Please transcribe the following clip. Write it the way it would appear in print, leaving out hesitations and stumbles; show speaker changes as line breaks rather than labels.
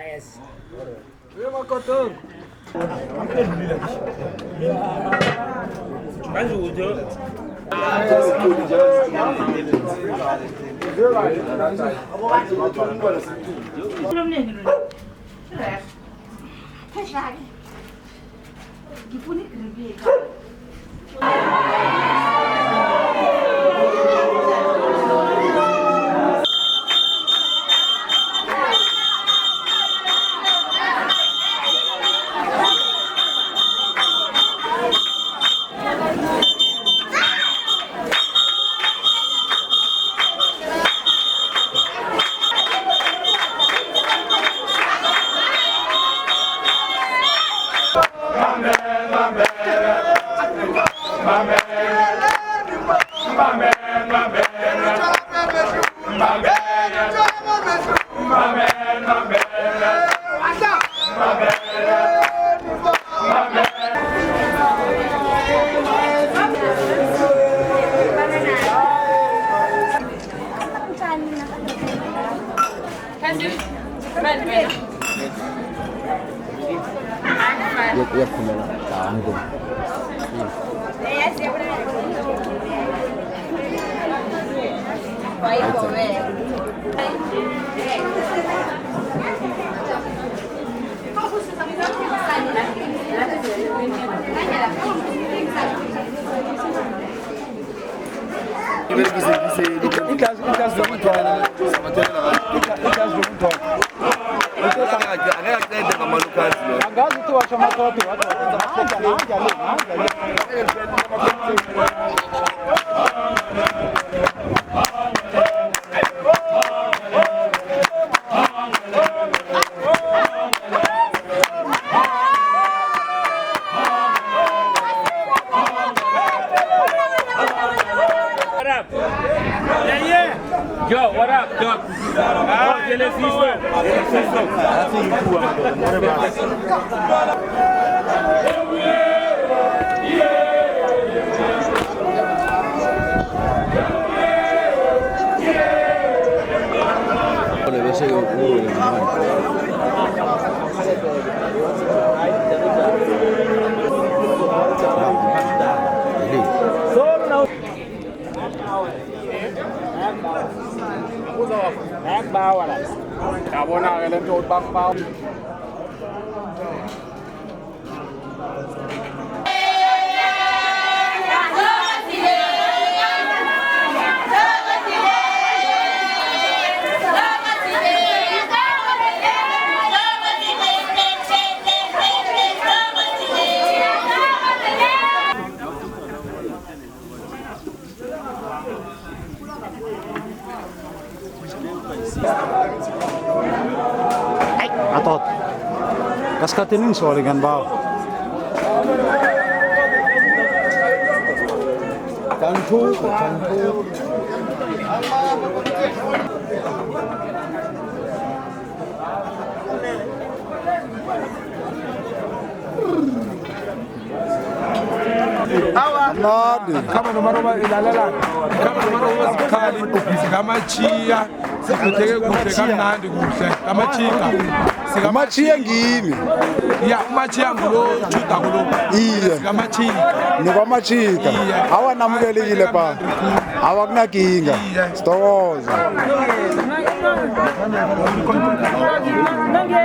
Yes.
Vema kotong.
Kan ujo. Belum nih dulu. Terus lagi. Gipuni kerja.
Dia punya tanggung. Angazi tu wacha matoto watu
Yo, what up, Doc? ¿Quién es listo?
Bác bao à này. Chào bữa nào lên trộn bác bao. Atot. Kaskatin sorry kan bau. Tantu. Nadi. Kama nomaro ilalela. Kama nomaro kali kama chia. Sikuteke kuhle kamnandi kuhle. Kama chika.
Sikamachia ngimi.
Ya machia ngulo chuta ngulo.
Iye.
Sikamachika.
Ni kwamachika. Awanamukelekile pa. Awakunakinga. Sitokoza.
Nange